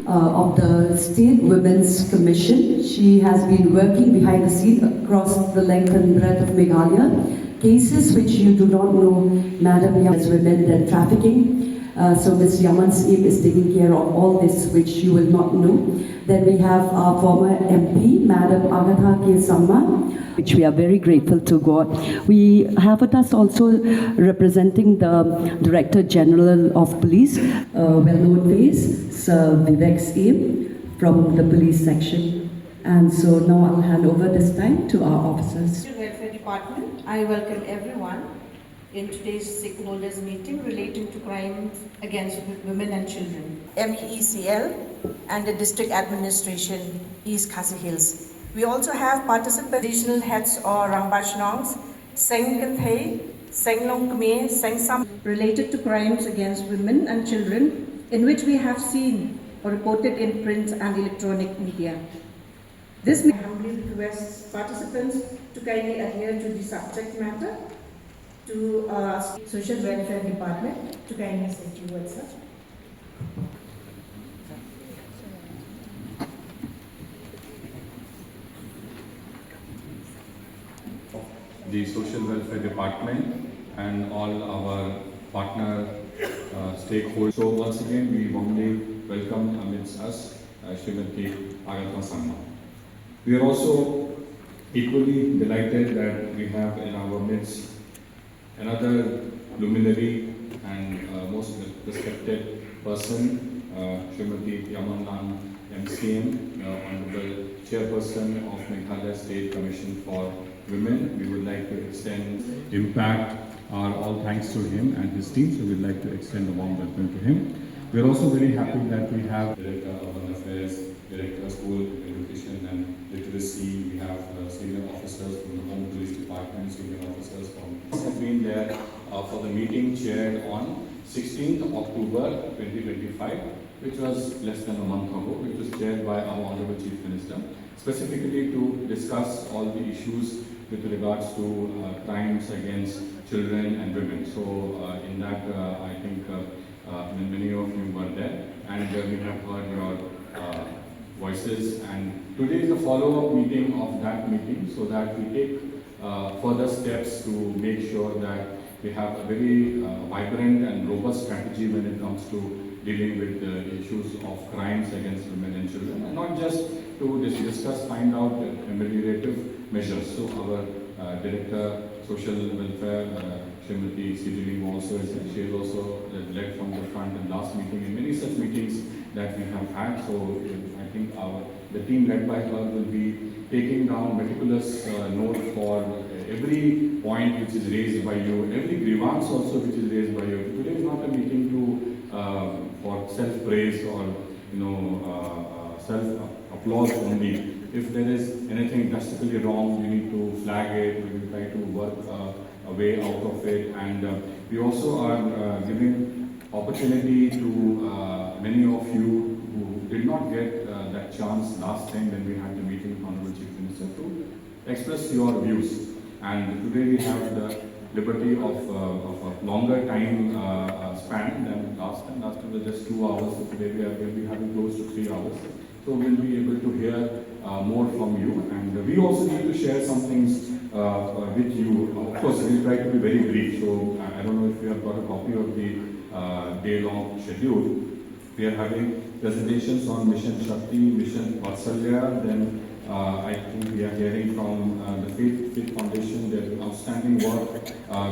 of the State Women's Commission. She has been working behind the scenes across the length and breadth of Meghalaya. Cases which you do not know, Madam Yam, as women and trafficking. So Ms. Yaman's aim is taking care of all this which you will not know. Then we have our former MP, Madam Agatha K. Samma, which we are very grateful to God. We have with us also representing the Director General of Police, well-known face, Sir Vivek Aim from the police section. And so now I'll hand over this time to our officers. Social Welfare Department, I welcome everyone in today's stakeholders meeting relating to crimes against women and children. MEECL and the District Administration, East Khasi Hills. We also have participant regional heads or Rambachnongs, Seng Kanthe, Seng Long Khmer, Seng Sam, related to crimes against women and children, in which we have seen or reported in print and electronic media. This may humbly request participants to kindly adhere to the subject matter, to Social Welfare Department to kindly say a few words, sir. The Social Welfare Department and all our partner stakeholders. So once again, we warmly welcome amidst us Srimati Agatha Samma. We are also equally delighted that we have in our midst another luminary and most respected person, Srimati Yaman MCM, Honorable Chairperson of Meghalaya State Commission for Women. We would like to extend impact our all thanks to him and his team, so we'd like to extend a warm welcome to him. We are also very happy that we have Director of Urban Affairs, Director of School Education and Literacy. We have senior officers from the Home Police Department, senior officers from have been there for the meeting chaired on 16th October 2025, which was less than a month ago, which was chaired by our Honorable Chief Minister, specifically to discuss all the issues with regards to crimes against children and women. So in that, I think many of you were there, and we have heard your voices. And today is a follow-up meeting of that meeting, so that we take further steps to make sure that we have a very vibrant and robust strategy when it comes to dealing with the issues of crimes against women and children, and not just to discuss, find out ameliorative measures. So our Director Social Welfare, Srimati Siddhi also is she has also led from the front in last meeting and many such meetings that we have had. So I think the team led by her will be taking down meticulous note for every point which is raised by you, every grievance also which is raised by you. Today is not a meeting to for self-praise or self-applause only. If there is anything drastically wrong, you need to flag it. We will try to work a way out of it, and we also are giving opportunity to many of you who did not get that chance last time when we had the meeting with Honorable Chief Minister to express your views. And today we have the liberty of a longer time span than last time. Last time was just 2 hours, so today we will be having close to 3 hours. So we'll be able to hear more from you, and we also need to share some things with you. Of course, we'll try to be very brief. So I don't know if you have got a copy of the day-long schedule. We are having presentations on Mission Shakti, Mission Vatsalya. Then I think we are hearing from the Faith Foundation. Their outstanding work.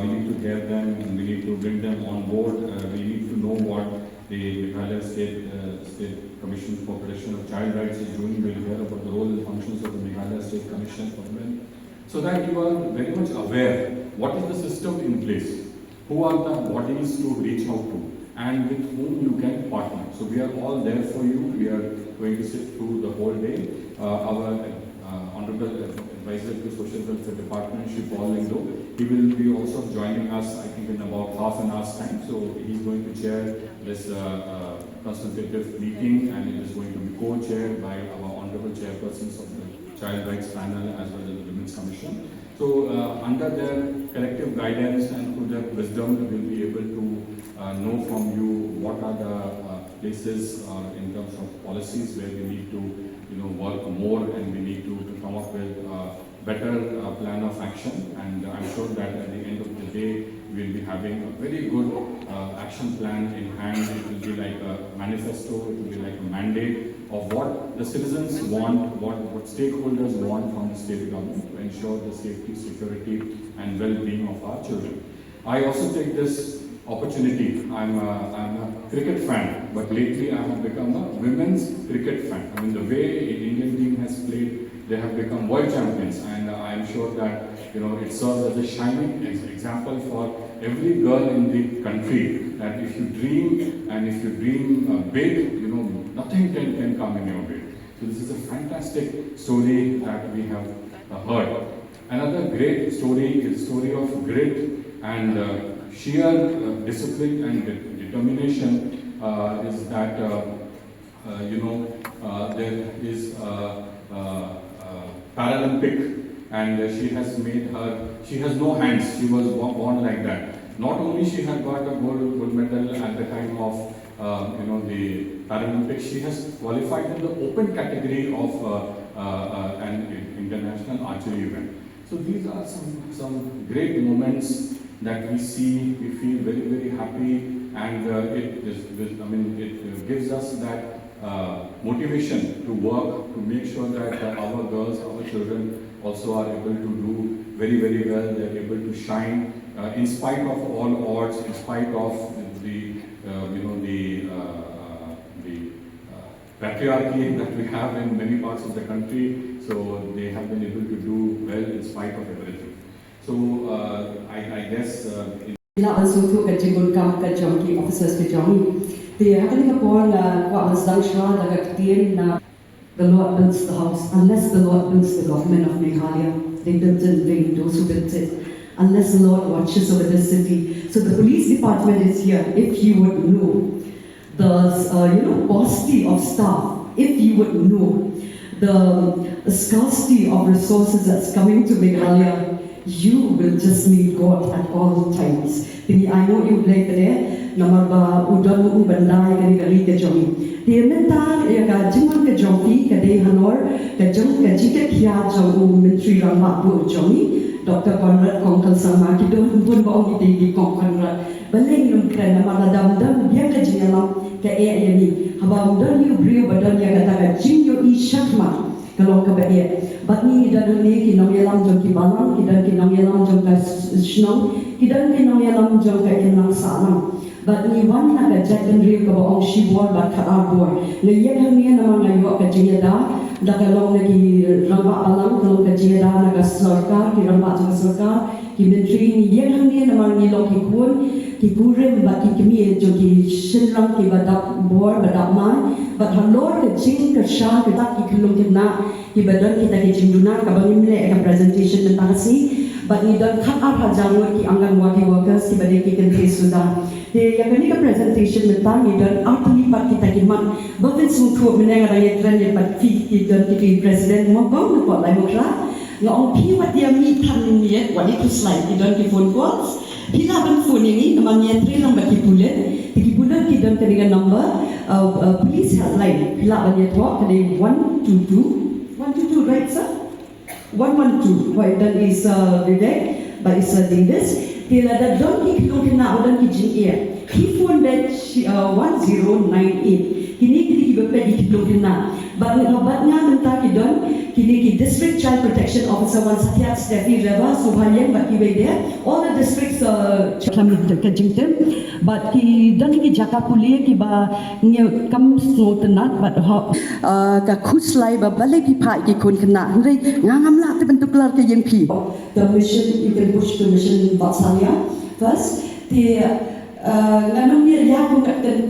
We need to hear them, and we need to bring them on board. We need to know what the Meghalaya State Commission for Protection of Child Rights is doing. We'll hear about the role and functions of the Meghalaya State Commission for Women, so that you are very much aware what is the system in place, who are the bodies to reach out to, and with whom you can partner. So we are all there for you. We are going to sit through the whole day. Our Honorable Advisor to Social Welfare Department, Shri Paul Lindo, he will be also joining us, I think, in about half an hour's time. So he's going to chair this consultative meeting, and it is going to be co-chaired by our Honorable Chairpersons of the Child Rights Panel as well as the Women's Commission. So under their collective guidance and through their wisdom, we will be able to know from you what are the places in terms of policies where we need to work more, and we need to come up with a better plan of action. And I'm sure that at the end of the day we'll be having a very good action plan in hand. It will be like a manifesto, it will be like a mandate of what the citizens want, what stakeholders want from the state government to ensure the safety, security and well-being of our children. I also take this opportunity. I'm a cricket fan, but lately I have become a women's cricket fan. I mean, the way the Indian team has played, they have become world champions, and I am sure that it serves as a shining example for every girl in the country that if you dream and if you dream big, nothing can come in your way. So this is a fantastic story that we have heard. Another great story is a story of grit and sheer discipline and determination. Is that there is Paralympic, and she has no hands. She was born like that. Not only she had got a gold medal at the time of the Paralympics, she has qualified in the open category of an international archery event. So these are some great moments that we see. We feel very, very happy, and it gives us that motivation to work to make sure that our girls, our children also are able to do very, very well. They are able to shine in spite of all odds, in spite of the patriarchy that we have in many parts of the country. So they have been able to do well in spite of everything. So I guess. Also to get good camp get junkie officers get junkie. The having a born what was done the Lord builds the house. Unless the Lord builds the government of Meghalaya, they built it in vain, those who built it. Unless the Lord watches over the city. So the police department is here. If you would know the paucity of staff, if you would know the scarcity of resources that's coming to Meghalaya, you will just need God at all times. I know you like there, Namaba, Udon, Bandai, Kali Kajomi. The Mental, Yajiman Kajomi, Kade Hanor, Kajum, Kajika Kia Jamu, Mitri Ramapu Jomi, Dr. Conrad Konkal Samaki, don't put on the baby Conrad. Baling Kren, Maladam, Yaka Jinam, Kae, Habam, you brew, but don't Yakata, Jinyo E. Shakma. Kalau kebaik, but ni kita ni kita mengalam jom kibalang, kita mengalam jom Shillong, kita mengalam jom Inlang Salam. But ni wan nak Jack and Rio kebaong shibor but kaarbor. Ngayon hangnya nama ngayon kajiyada, dah kalau lagi ramba alam kalau kajiyada nak sarkar, ki ramba jom sarkar, ki menteri ni yang hangnya nama ngilok kikun, ki burim but ki kemi jom ki Shillong ki badak bor badak mai. But halor ke jing ke syah ke tak ki kelung kena ki badan kita ki jingduna ka bangin le ka presentation tentang si. But ni dan kat ar hajangot ki anggan waki workers ki badai ki kentri sudah. Di yang ni ka presentation tentang ni dan arti pat kita ki mak bavin sungku meneng ada yang trend yang pat ki dan ki president mo bang ko lai mo kra ngong pi wat dia mi tan ni wat itu slide ki dan ki phone calls. Bila ban phone ini namanya tri lang baki bulan. Ki bulan ki dan dengan number police hotline. Bila ban dia talk kena 122 right sir? 112. Why that is Vivek, but it's this. Bila ada don ki kena orang ki jing air. He phone that 1098. Kini ki bepe di kena. But ngabatnya mentah ki don kini ki district child protection officer wan Satyat Steffi Reva Subhalian but ki there. All the districts kami kejingtem. But ki dan ki jaka kuliah ki ba nge kam so tenat but ka khuslai ba balai pi phai ki kon kena ngai ngam la te bentuk lar ke yang pi the mission you can push the mission Vatsalya first the nganong ni ya ko ka te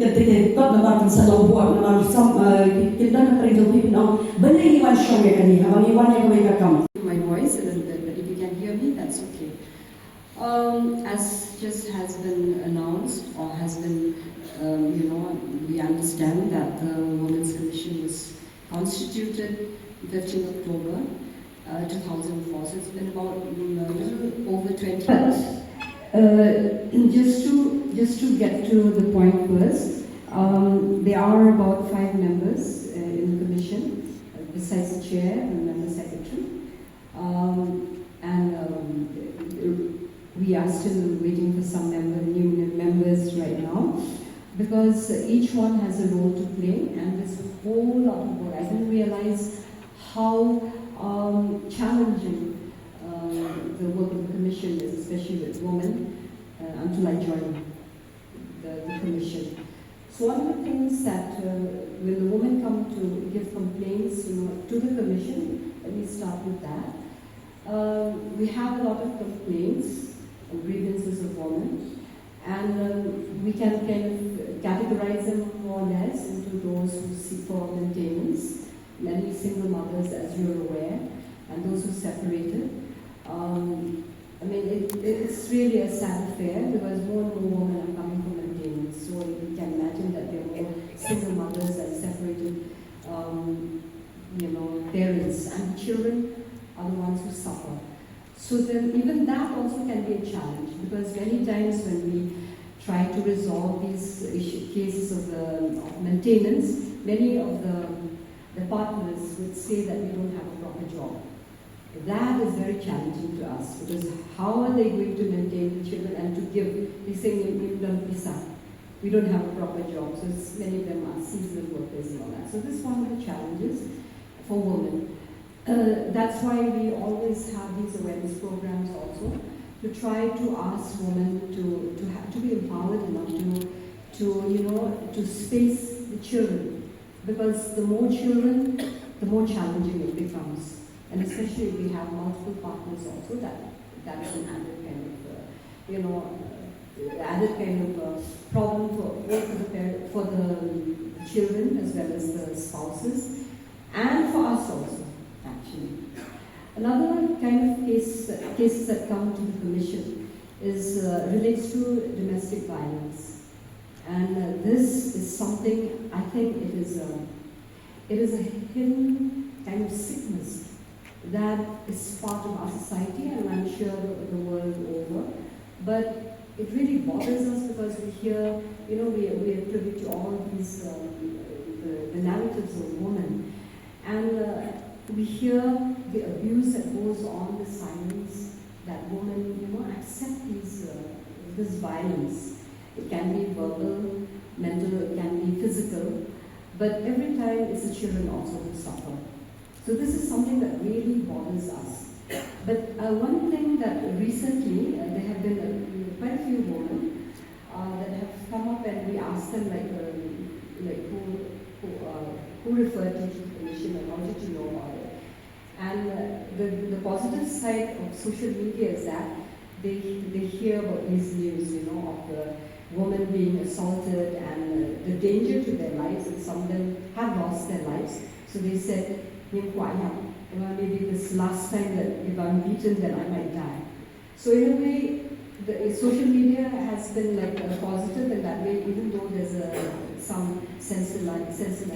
ko na ma sa lo bo na some kita na predo pi no balai ni wan show ya kani ha ni wan ya ka kam my voice is but if you can hear me that's okay. As just has been announced or has been, we understand that the Women's Commission was constituted 15th October 2004. So it's been about a little over 20 years. Just to get to the point first, There are about 5 members in the commission, besides the chair and member secretary. We are still waiting for some new members right now, because each one has a role to play, and there's a whole lot of work. I didn't realize how challenging the work of the commission is, especially with women, until I joined the commission. So one of the things that when the women come to give complaints, to the commission, let me start with that. We have a lot of complaints and grievances of women, and we can kind of categorize them more or less into those who seek for maintenance, many single mothers, as you're aware, and those who separated. It's really a sad affair, because more and more women are coming for maintenance. So you can imagine that there are more single mothers and separated, parents, and children are the ones who suffer. So then even that also can be a challenge, because many times when we try to resolve these cases of maintenance, many of the partners would say that we don't have a proper job. That is very challenging to us, because how are they going to maintain the children and to give? They say, we don't have a proper job, so many of them are seasonal workers and all that. So this is one of the challenges for women. That's why we always have these awareness programs also, to try to ask women to be empowered enough to space the children, because the more children, the more challenging it becomes. And especially if we have multiple partners also, that's an added kind of problem for both for the children as well as the spouses, and for us also, actually. Another kind of cases that come to the commission relates to domestic violence, and this is something, I think it is a hidden kind of sickness that is part of our society, and I'm sure the world over. But it really bothers us, because we hear, we are privy to all these the narratives of women, and we hear the abuse that goes on, the silence that women accept this violence. It can be verbal, mental, it can be physical, but every time it's the children also who suffer. So this is something that really bothers us. But one thing that recently, there have been quite a few women that have come up, and we asked them who referred to the commission and wanted to know about it. And the positive side of social media is that they hear about these news, of the women being assaulted and the danger to their lives, and some of them have lost their lives. So they said, maybe this last time that if I'm beaten, then I might die. So in a way, the social media has been like a positive in that way, even though there's some sensationalization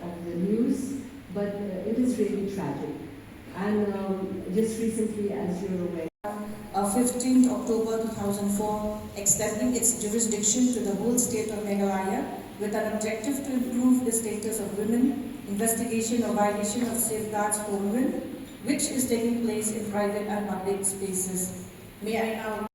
of the news, but it is really tragic. And just recently, as you're aware, 15th October 2004, extending its jurisdiction to the whole state of Meghalaya with an objective to improve the status of women, investigation or violation of safeguards for women, which is taking place in private and public spaces. May I now